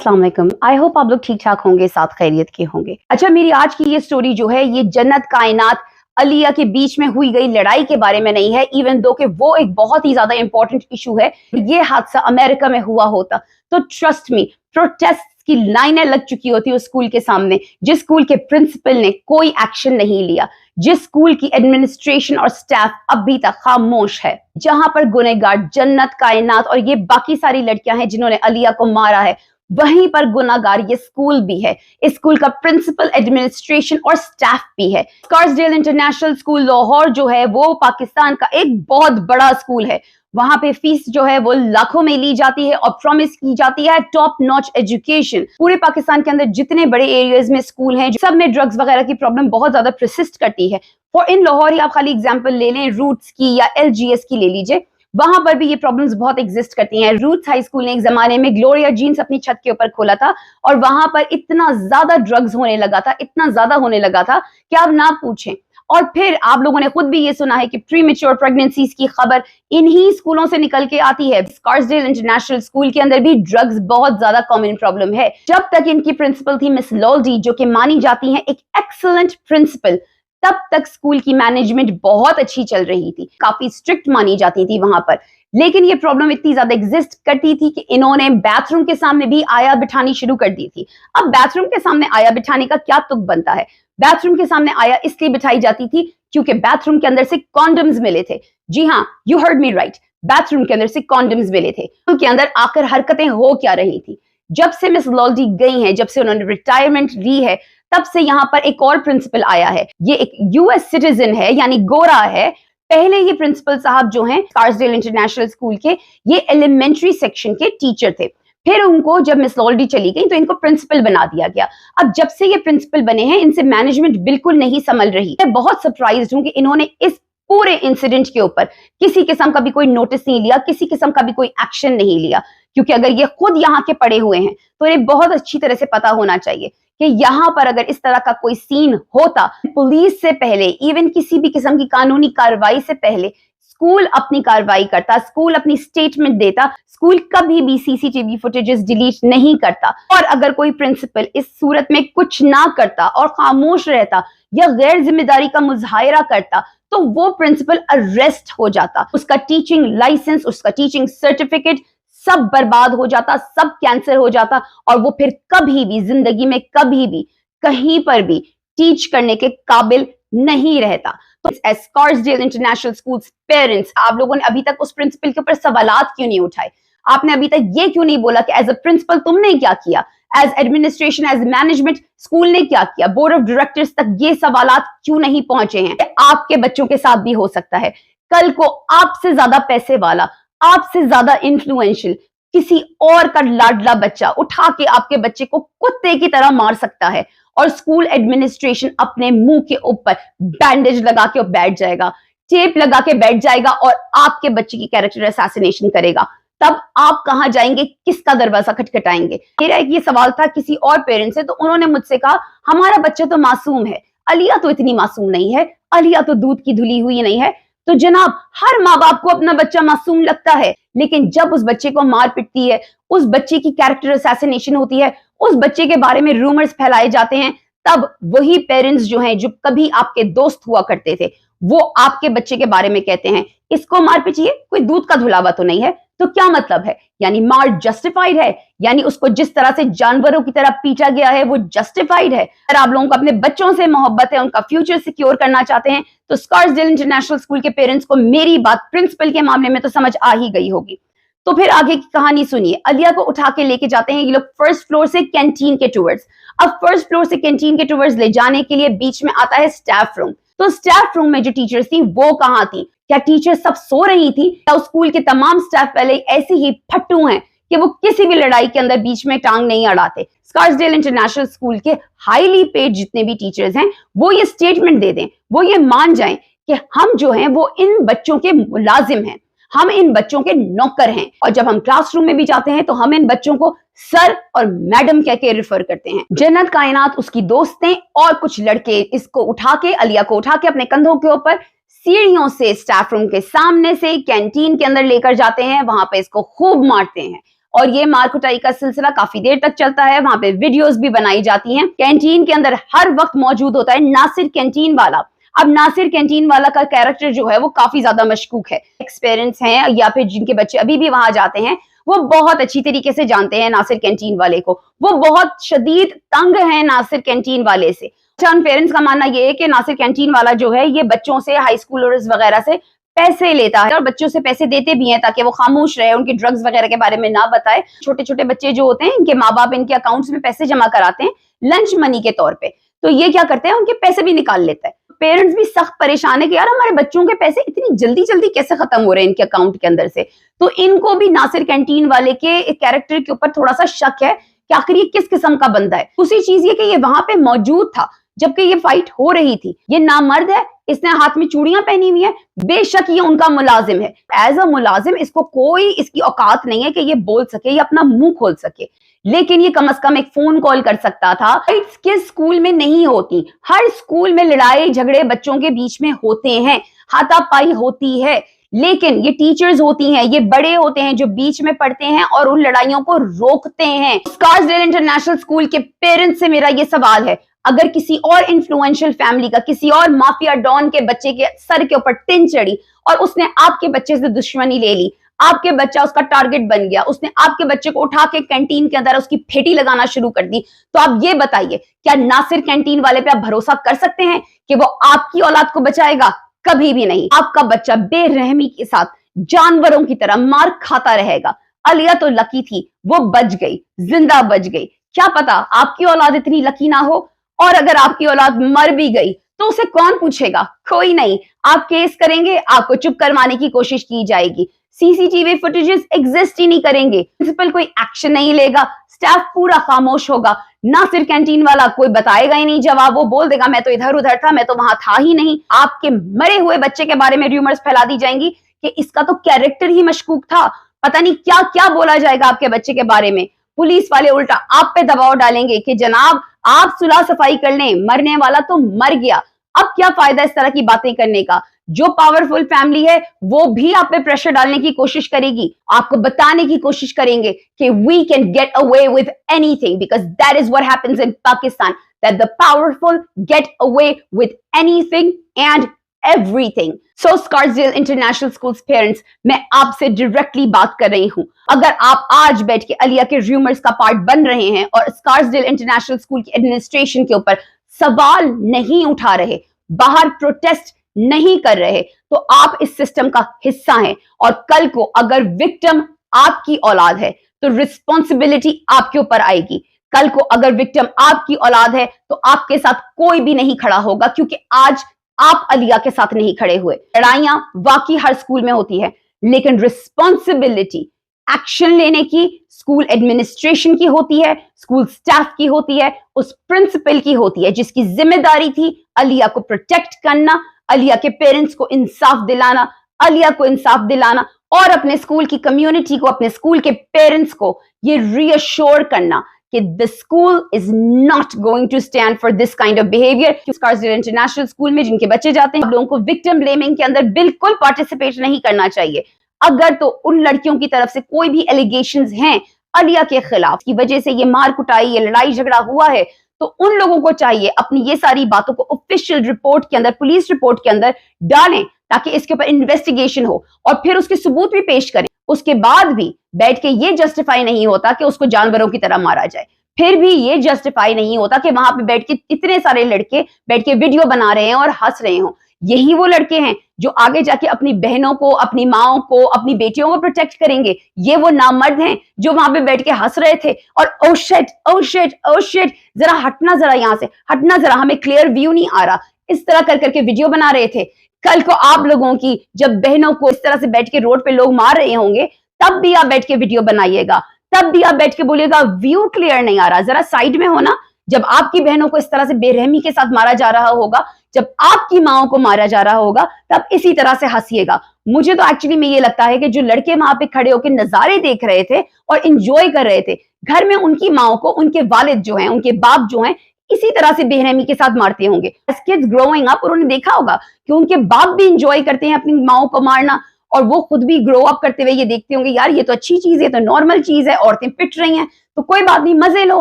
अस्सलाम वालेकुम। I hope आप लोग ठीक ठाक होंगे, साथ खैरियत के होंगे। अच्छा, मेरी आज की ये स्टोरी जो है ये जन्नत कायनात अलिया के बीच में हुई गई लड़ाई के बारे में नहीं है, इवन दो कि वो एक बहुत ही ज्यादा इंपॉर्टेंट इशू है। ये हादसा अमेरिका में हुआ होता तो ट्रस्ट मी, प्रोटेस्ट की लाइनें लग चुकी होती उस स्कूल के सामने, जिस स्कूल के प्रिंसिपल ने कोई एक्शन नहीं लिया, जिस स्कूल की एडमिनिस्ट्रेशन और स्टाफ अभी तक खामोश है, जहां पर गुनहगार जन्नत कायनात और ये बाकी सारी लड़कियां हैं जिन्होंने अलिया को मारा है, वहीं पर गुनाहगार ये स्कूल भी है। इस स्कूल का प्रिंसिपल, एडमिनिस्ट्रेशन और स्टाफ भी है। स्कॉर्सडेल इंटरनेशनल स्कूल लाहौर जो है वो पाकिस्तान का एक बहुत बड़ा स्कूल है। वहां पे फीस जो है वो लाखों में ली जाती है और प्रॉमिस की जाती है टॉप नॉच एजुकेशन। पूरे पाकिस्तान के अंदर जितने बड़े एरियाज में स्कूल हैं, सब में ड्रग्स वगैरह की प्रॉब्लम बहुत ज्यादा प्रसिस्ट करती है। फॉर इन लाहौर ही आप खाली एग्जांपल ले लें, रूट्स की या LGS की ले लीजिए, वहां पर भी ये प्रॉब्लम्स बहुत एग्जिस्ट करती हैं। रूट्स हाई स्कूल ने एक जमाने में ग्लोरिया जीन्स अपनी छत के ऊपर खोला था और वहां पर इतना ज्यादा ड्रग्स होने लगा था, इतना ज्यादा होने लगा था कि आप ना पूछें। और फिर आप लोगों ने खुद भी ये सुना है कि प्रीमेच्योर प्रेगनेंसीज की खबर इन्हीं स्कूलों से निकल के आती है। स्कॉर्सडेल इंटरनेशनल स्कूल के अंदर भी ड्रग्स बहुत ज्यादा कॉमन प्रॉब्लम है। जब तक इनकी प्रिंसिपल थी मिस लॉल्डी, जो कि मानी जाती है एक एक्सीलेंट प्रिंसिपल, तब तक स्कूल की मैनेजमेंट बहुत अच्छी चल रही थी, काफी स्ट्रिक्ट मानी जाती थी वहां पर। लेकिन ये प्रॉब्लम इतनी ज्यादा एग्जिस्ट करती थी कि इन्होंने बाथरूम के सामने भी आया बिठानी शुरू कर दी थी। अब बाथरूम के सामने आया बिठाने का क्या तुक बनता है? बाथरूम के सामने आया इसलिए बिठाई जाती थी क्योंकि बाथरूम के अंदर से कॉन्डम्स मिले थे। जी हाँ, you heard me right, bathroom के अंदर से कॉन्डम्स मिले थे। उनके अंदर आकर हरकतें हो क्या रही थी? जब से मिस लॉल्डी गई हैं, जब से उन्होंने रिटायरमेंट ली है, तब से यहाँ पर एक और प्रिंसिपल आया है। ये एक US सिटीजन है, यानी गोरा है। पहले ये प्रिंसिपल साहब जो हैं स्कॉर्सडेल इंटरनेशनल स्कूल के, ये एलिमेंट्री सेक्शन के टीचर थे। फिर उनको जब मिस लॉल्डी चली गई तो इनको प्रिंसिपल बना दिया गया। अब जब से ये प्रिंसिपल बने हैं, इनसे मैनेजमेंट बिल्कुल नहीं संभल रही। मैं बहुत सरप्राइज्ड हूं कि इन्होंने इस पूरे इंसिडेंट के ऊपर किसी किस्म का भी कोई नोटिस नहीं लिया, किसी किस्म का भी कोई एक्शन नहीं लिया। क्योंकि अगर ये खुद यहाँ के पड़े हुए हैं तो इन्हें बहुत अच्छी तरह से पता होना चाहिए कि यहाँ पर अगर इस तरह का कोई सीन होता, पुलिस से पहले, इवन किसी भी किस्म की कानूनी कार्रवाई से पहले स्कूल अपनी कार्रवाई करता, स्कूल अपनी स्टेटमेंट देता, स्कूल कभी भी CCTV फुटेजेस डिलीट नहीं करता। और अगर कोई प्रिंसिपल इस सूरत में कुछ ना करता और खामोश रहता या गैर जिम्मेदारी का मुजाहिरा करता, तो वो प्रिंसिपल अरेस्ट हो जाता, उसका टीचिंग लाइसेंस, उसका टीचिंग सर्टिफिकेट सब बर्बाद हो जाता, सब कैंसिल हो जाता और वो फिर कभी भी जिंदगी में कभी भी कहीं पर भी टीच करने के काबिल नहीं रहता। तो एज स्कॉर्सडेल इंटरनेशनल स्कूल्स पेरेंट्स, आप लोगों ने अभी तक उस प्रिंसिपल के ऊपर सवालात क्यों नहीं उठाए? आपने अभी तक ये क्यों नहीं बोला कि एज अ प्रिंसिपल तुमने क्या किया, as administration, as management school ने क्या किया? बोर्ड ऑफ डायरेक्टर्स तक ये सवालात क्यों नहीं पहुंचे हैं? आपके बच्चों के साथ भी हो सकता है। कल को आपसे ज्यादा पैसे वाला, आपसे ज्यादा इन्फ्लुएंशियल किसी और का लाडला बच्चा उठा के आपके बच्चे को कुत्ते की तरह मार सकता है और स्कूल एडमिनिस्ट्रेशन अपने मुंह के ऊपर बैंडेज लगा के बैठ जाएगा, टेप लगा के बैठ जाएगा और आपके बच्चे की कैरेक्टर असैसिनेशन करेगा। तब आप कहां जाएंगे, किसका दरवाजा खटखटाएंगे? मेरा एक ये सवाल था किसी और पेरेंट्स से, तो उन्होंने मुझसे कहा हमारा बच्चा तो मासूम है, अलिया तो इतनी मासूम नहीं है, अलिया तो दूध की धुली हुई नहीं है। तो जनाब, हर माँ बाप को अपना बच्चा मासूम लगता है, लेकिन जब उस बच्चे को मार पिटती है, उस बच्चे की कैरेक्टर असैसिनेशन होती है, उस बच्चे के बारे में रूमर्स फैलाए जाते हैं, तब वही पेरेंट्स जो हैं, जो कभी आपके दोस्त हुआ करते थे, वो आपके बच्चे के बारे में कहते हैं इसको मार पीटिए, कोई दूध का धुलावा तो नहीं है। तो क्या मतलब है? यानी मार जस्टिफाइड है, यानी उसको जिस तरह से जानवरों की तरह पीटा गया है वो जस्टिफाइड है। अगर आप लोगों को अपने बच्चों से मोहब्बत है, उनका फ्यूचर सिक्योर करना चाहते हैं, तो स्कॉर्सडेल इंटरनेशनल स्कूल के पेरेंट्स को मेरी बात प्रिंसिपल के मामले में तो समझ आ ही गई होगी। तो फिर आगे की कहानी सुनिए। अलिया को उठा के लेके जाते हैं ये लोग फर्स्ट फ्लोर से कैंटीन के टूवर्ड्स। अब फर्स्ट फ्लोर से कैंटीन के टूवर्ड्स ले जाने के लिए बीच में आता है स्टाफ रूम। तो स्टाफ रूम में जो टीचर्स थी वो कहाँ थी? क्या टीचर सब सो रही थी? या उस स्कूल के तमाम स्टाफ पहले ऐसे ही फट्टू हैं कि वो किसी भी लड़ाई के अंदर बीच में टांग नहीं अड़ाते? स्कॉर्सडेल इंटरनेशनल स्कूल के हाईली पेड जितने भी टीचर्स हैं, वो ये स्टेटमेंट दे दें, वो ये मान जाएं कि हम जो हैं वो इन बच्चों के मुलाजिम हैं, हम इन बच्चों के नौकर हैं। और जब हम क्लासरूम में भी जाते हैं तो हम इन बच्चों को सर और मैडम कह के रेफर करते हैं। जन्नत कायनात, उसकी दोस्तें और कुछ लड़के इसको उठा के, अलिया को उठा के अपने कंधों के ऊपर सीढ़ियों से स्टाफ रूम के सामने से कैंटीन के अंदर लेकर जाते हैं। वहां पे इसको खूब मारते हैं और ये मार कुटाई का सिलसिला काफी देर तक चलता है। वहां पे वीडियोस भी बनाई जाती हैं। कैंटीन के अंदर हर वक्त मौजूद होता है नासिर कैंटीन वाला। अब नासिर कैंटीन वाला का कैरेक्टर जो है वो काफी ज्यादा मशकूक है। एक्सपीरियंस हैं या फिर जिनके बच्चे अभी भी वहां जाते हैं वो बहुत अच्छी तरीके से जानते हैं नासिर कैंटीन वाले को। वो बहुत शदीद तंग है नासिर कैंटीन वाले से। उन पेरेंट्स का मानना ये है कि नासिर कैंटीन वाला जो है ये बच्चों से, हाई स्कूलर्स वगैरह से पैसे लेता है और बच्चों से पैसे देते भी हैं ताकि वो खामोश रहे, उनकी ड्रग्स वगैरह के बारे में ना बताए। छोटे छोटे बच्चे जो होते हैं इनके माँ बाप इनके अकाउंट्स में पैसे जमा कराते हैं लंच मनी के तौर पे, तो ये क्या करते हैं उनके पैसे भी निकाल लेता है। पेरेंट्स भी सख्त परेशान है कि यार हमारे बच्चों के पैसे इतनी जल्दी जल्दी कैसे खत्म हो रहे हैं इनके अकाउंट के अंदर से। तो इनको भी नासिर कैंटीन वाले के कैरेक्टर के ऊपर थोड़ा सा शक है कि आखिर ये किस किस्म का बंदा है। दूसरी चीज ये कि ये वहां पे मौजूद था जबकि ये फाइट हो रही थी। ये नामर्द है, इसने हाथ में चूड़ियां पहनी हुई है, बेशक ये उनका मुलाजिम है। एज अ मुलाजिम इसको कोई इसकी औकात नहीं है कि ये बोल सके या अपना मुंह खोल सके, लेकिन ये कम से कम एक फोन कॉल कर सकता था। फाइट्स किस स्कूल में नहीं होती? हर स्कूल में लड़ाई झगड़े बच्चों के बीच में होते हैं, हाथापाई होती है, लेकिन ये टीचर्स होती हैं, ये बड़े होते हैं जो बीच में पढ़ते हैं और उन लड़ाइयों को रोकते हैं। स्कार्सडेल इंटरनेशनल स्कूल के पेरेंट्स से मेरा ये सवाल है, अगर किसी और इन्फ्लुएंशियल फैमिली का, किसी और माफिया डॉन के बच्चे के सर के ऊपर टिन चढ़ी और उसने आपके बच्चे से दुश्मनी ले ली, आपके बच्चा उसका टारगेट बन गया, उसने आपके बच्चे को उठा के कैंटीन के अंदर उसकी फेटी लगाना शुरू कर दी, तो आप ये बताइए क्या नासिर कैंटीन वाले पे आप भरोसा कर सकते हैं कि वो आपकी औलाद को बचाएगा? कभी भी नहीं। आपका बच्चा बेरहमी के साथ जानवरों की तरह मार खाता रहेगा। अलिया तो लकी थी, वो बच गई, जिंदा बच गई। क्या पता आपकी औलाद इतनी लकी ना हो, और अगर आपकी औलाद मर भी गई तो उसे कौन पूछेगा? कोई नहीं। आप केस करेंगे, आपको चुप करवाने की कोशिश की जाएगी, सीसीटीवी फुटेजेस एग्जिस्ट ही नहीं करेंगे, प्रिंसिपल कोई एक्शन नहीं लेगा, स्टाफ पूरा खामोश होगा, नासिर कैंटीन वाला कोई बताएगा ही नहीं जवाब, वो बोल देगा मैं तो इधर उधर था, मैं तो वहां था ही नहीं। आपके मरे हुए बच्चे के बारे में र्यूमर्स फैला दी जाएंगी कि इसका तो कैरेक्टर ही मशकूक था, पता नहीं क्या क्या बोला जाएगा आपके बच्चे के बारे में। पुलिस वाले उल्टा आप पे दबाव डालेंगे कि जनाब आप सुलह सफाई कर लें, मरने वाला तो मर गया, अब क्या फायदा इस तरह की बातें करने का। जो पावरफुल फैमिली है वो भी आप पे प्रेशर डालने की कोशिश करेगी, आपको बताने की कोशिश करेंगे कि we can get away with anything, because that is what happens in Pakistan, that the powerful get away with anything and everything. So Scarsdale international schools parents, मैं आपसे डायरेक्टली बात कर रही हूं। अगर आप आज बैठ के अलिया के रूमर्स का पार्ट बन रहे हैं और स्कार्सडेल इंटरनेशनल स्कूल की एडमिनिस्ट्रेशन के ऊपर सवाल नहीं उठा रहे, बाहर प्रोटेस्ट नहीं कर रहे, तो आप इस सिस्टम का हिस्सा हैं। और कल को अगर विक्टिम आपकी औलाद है तो रिस्पॉन्सिबिलिटी आपके ऊपर आएगी। कल को अगर विक्टिम आपकी औलाद है तो आपके साथ कोई भी नहीं खड़ा होगा, क्योंकि आज आप अलिया के साथ नहीं खड़े हुए। लड़ाइयां वाकई हर स्कूल में होती है, लेकिन रिस्पॉन्सिबिलिटी एक्शन लेने की स्कूल एडमिनिस्ट्रेशन की होती है, स्कूल स्टाफ की होती है, उस प्रिंसिपल की होती है जिसकी जिम्मेदारी थी अलिया को प्रोटेक्ट करना, अलिया के पेरेंट्स को इंसाफ दिलाना, अलिया को इंसाफ दिलाना और अपने स्कूल की कम्युनिटी को, अपने स्कूल के पेरेंट्स को ये रीअश्योर करना कि the school is not going to stand for this kind of behaviour. Scarsdale international school में जिनके बच्चे जाते हैं, लोगों को विक्टिम ब्लेमिंग के अंदर बिल्कुल पार्टिसिपेट नहीं करना चाहिए। अगर तो उन लड़कियों की तरफ से कोई भी एलिगेशंस हैं अलिया के खिलाफ की वजह से ये मार कुटाई, ये लड़ाई झगड़ा हुआ है, तो उन लोगों को चाहिए अपनी ये सारी बातों को ऑफिशियल रिपोर्ट के अंदर, पुलिस रिपोर्ट के अंदर डालें, ताकि इसके ऊपर इन्वेस्टिगेशन हो और फिर उसके सबूत भी पेश करें। उसके बाद भी बैठ के ये जस्टिफाई नहीं होता कि उसको जानवरों की तरह मारा जाए, फिर भी ये जस्टिफाई नहीं होता कि वहां पे बैठ के इतने सारे लड़के बैठ के वीडियो बना रहे हैं और हंस रहे हो। यही वो लड़के हैं जो आगे जाके अपनी बहनों को, अपनी माओ को, अपनी बेटियों को प्रोटेक्ट करेंगे। ये वो नामर्द हैं जो वहां पे बैठ के हंस रहे थे और oh shit oh shit oh shit, जरा हटना, जरा यहां से हटना, जरा हमें क्लियर व्यू नहीं आ रहा, इस तरह कर करके वीडियो बना रहे थे। कल को आप लोगों की जब बहनों को इस तरह से बैठ के रोड पे लोग मार रहे होंगे, तब भी आप बैठ के वीडियो बनाइएगा, तब भी आप बैठ के बोलिएगा व्यू क्लियर नहीं आ रहा, जरा साइड में हो ना। जब आपकी बहनों को इस तरह से बेरहमी के साथ मारा जा रहा होगा, जब आपकी माओ को मारा जा रहा होगा, तब इसी तरह से हंसिएगा। मुझे तो एक्चुअली में ये लगता है कि जो लड़के वहां पे खड़े होकर नजारे देख रहे थे और इंजॉय कर रहे थे, घर में उनकी माओ को उनके वालिद जो हैं, उनके बाप जो हैं, इसी तरह से बेरहमी के साथ मारते होंगे। एज किड्स ग्रोइंग अप उन्होंने देखा होगा कि उनके बाप भी इंजॉय करते हैं अपनी माओ को मारना और वो खुद भी ग्रो अप करते हुए ये देखते होंगे यार ये तो अच्छी चीज है, तो नॉर्मल चीज है, औरतें पिट रही हैं तो कोई बात नहीं, मजे लो,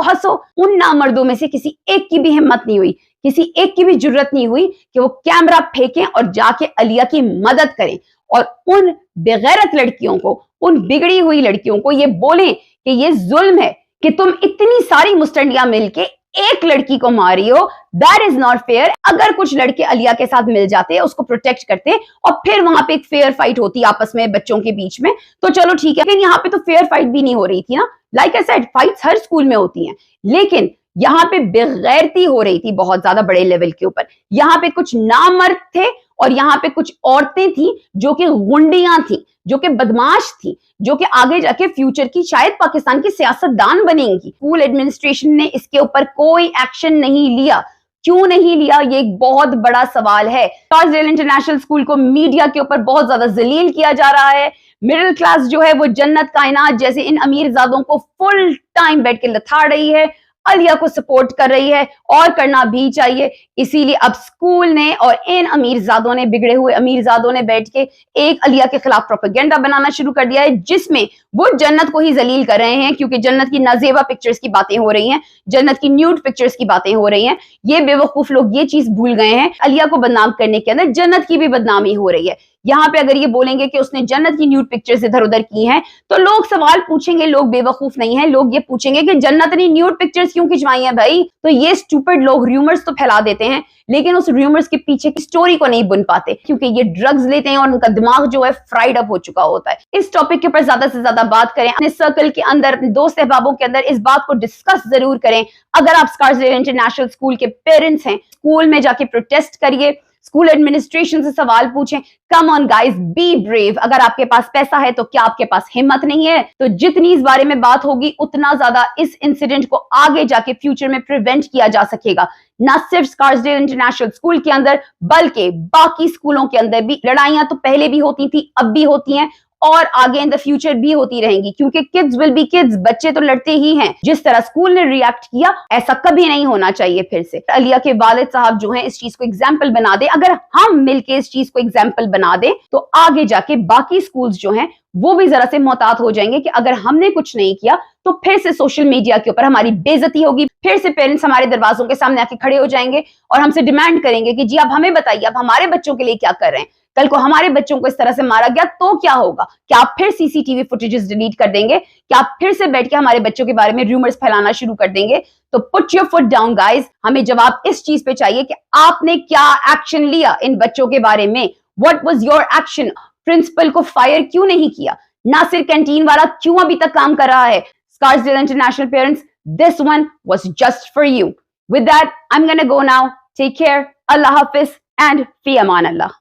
हंसो। उन नामर्दों में से किसी एक की भी हिम्मत नहीं हुई, किसी एक की भी जुर्रत नहीं हुई कि वो कैमरा फेंकें और जाके अलिया की मदद करें और उन बेगैरत लड़कियों को, उन बिगड़ी हुई लड़कियों को ये बोलें कि ये जुल्म है कि तुम इतनी सारी मुस्टंडियां मिलके एक लड़की को मारी हो, दैट इज नॉट फेयर। अगर कुछ लड़के अलिया के साथ मिल जाते, उसको प्रोटेक्ट करते और फिर वहां पे एक फेयर फाइट होती आपस में बच्चों के बीच में, तो चलो ठीक है। लेकिन यहाँ पे तो फेयर फाइट भी नहीं हो रही थी ना। Like I said, fights her school में होती हैं, लेकिन यहाँ पे बेगैरती हो रही थी बहुत ज्यादा बड़े लेवल के ऊपर। यहाँ पे कुछ नामर्द थे और यहाँ पे कुछ औरतें थी जो कि गुंडियां थी, जो कि बदमाश थी, जो कि आगे जाके फ्यूचर की शायद पाकिस्तान की सियासतदान बनेंगी। स्कूल एडमिनिस्ट्रेशन ने इसके ऊपर कोई एक्शन नहीं लिया। क्यों नहीं लिया, ये एक बहुत बड़ा सवाल है। स्कार्सडेल इंटरनेशनल स्कूल को मीडिया के ऊपर बहुत ज्यादा जलील किया जा रहा है। मिडिल क्लास जो है वो जन्नत कायनात जैसे इन अमीरजादों को फुल टाइम बैठ के लथाड़ रही है, अलिया को सपोर्ट कर रही है और करना भी चाहिए। इसीलिए अब स्कूल ने और इन अमीरजादों ने, बिगड़े हुए अमीरजादों ने बैठ के एक अलिया के खिलाफ प्रोपेगेंडा बनाना शुरू कर दिया है, जिसमें वो जन्नत को ही जलील कर रहे हैं, क्योंकि जन्नत की नाजेबा पिक्चर्स की बातें हो रही हैं, जन्नत की न्यूड पिक्चर्स की बातें हो रही हैं। ये बेवकूफ लोग ये चीज भूल गए हैं, अलिया को बदनाम करने के अंदर जन्नत की भी बदनामी हो रही है। यहाँ पे अगर ये बोलेंगे कि उसने जन्नत की न्यूड पिक्चर्स इधर उधर की हैं, तो लोग सवाल पूछेंगे, लोग बेवकूफ नहीं है, लोग ये पूछेंगे कि जन्नत ने न्यूड पिक्चर्स क्यों खिंचवाई हैं भाई। तो ये स्टूपिड लोग रूमर्स तो फैला देते हैं, लेकिन उस रूमर्स के पीछे की स्टोरी को नहीं बुन पाते, क्योंकि ये ड्रग्स लेते हैं और उनका दिमाग जो है फ्राइड अप हो चुका होता है। इस टॉपिक के ऊपर ज्यादा से ज्यादा बात करें, अपने सर्कल के अंदर, अपने दोस्त अहबाबों के अंदर इस बात को डिस्कस जरूर करें। अगर आप स्कार्सडेल इंटरनेशनल स्कूल के पेरेंट्स हैं, स्कूल में जाके प्रोटेस्ट करिए, स्कूल एडमिनिस्ट्रेशन से सवाल पूछें। Come on guys, be brave. अगर आपके पास पैसा है तो क्या आपके पास हिम्मत नहीं है? तो जितनी इस बारे में बात होगी उतना ज्यादा इस इंसिडेंट को आगे जाके फ्यूचर में प्रिवेंट किया जा सकेगा। ना सिर्फ स्कार्सडेल इंटरनेशनल स्कूल के अंदर, बल्कि बाकी स्कूलों के अंदर भी लड़ाइयां तो पहले भी होती थी, अब भी होती हैं और आगे इन द फ्यूचर भी होती रहेंगी, क्योंकि किड्स विल बी किड्स। बच्चे तो लड़ते ही हैं। जिस तरह स्कूल ने रिएक्ट किया, ऐसा कभी नहीं होना चाहिए फिर से। अलिया के वालिद साहब जो हैं इस चीज को एग्जाम्पल बना दे। अगर हम मिलके इस चीज को एग्जाम्पल बना दे तो आगे जाके बाकी स्कूल्स जो हैं वो भी जरा से मोहतात हो जाएंगे कि अगर हमने कुछ नहीं किया तो फिर से सोशल मीडिया के ऊपर हमारी बेइज्जती होगी, फिर से पेरेंट्स हमारे दरवाजों के सामने आके खड़े हो जाएंगे और हमसे डिमांड करेंगे कि जी आप हमें बताइए, आप हमारे बच्चों के लिए क्या कर रहे हैं। कल को हमारे बच्चों को इस तरह से मारा गया तो क्या होगा? क्या आप फिर सीसीटीवी फुटेजेस डिलीट कर देंगे? क्या आप फिर से बैठ के हमारे बच्चों के बारे में रूमर्स फैलाना शुरू कर देंगे? तो put your foot down guys. हमें जवाब इस चीज पे चाहिए कि आपने क्या एक्शन लिया इन बच्चों के बारे में। What was your action? Principal को फायर क्यों नहीं किया? नासिर कैंटीन वाला क्यों अभी तक काम कर रहा है? Scarsdale international parents, this one was just for you. With that, I am gonna go now. Take care, अल्लाह हाफिज एंड फी अमान अल्लाह।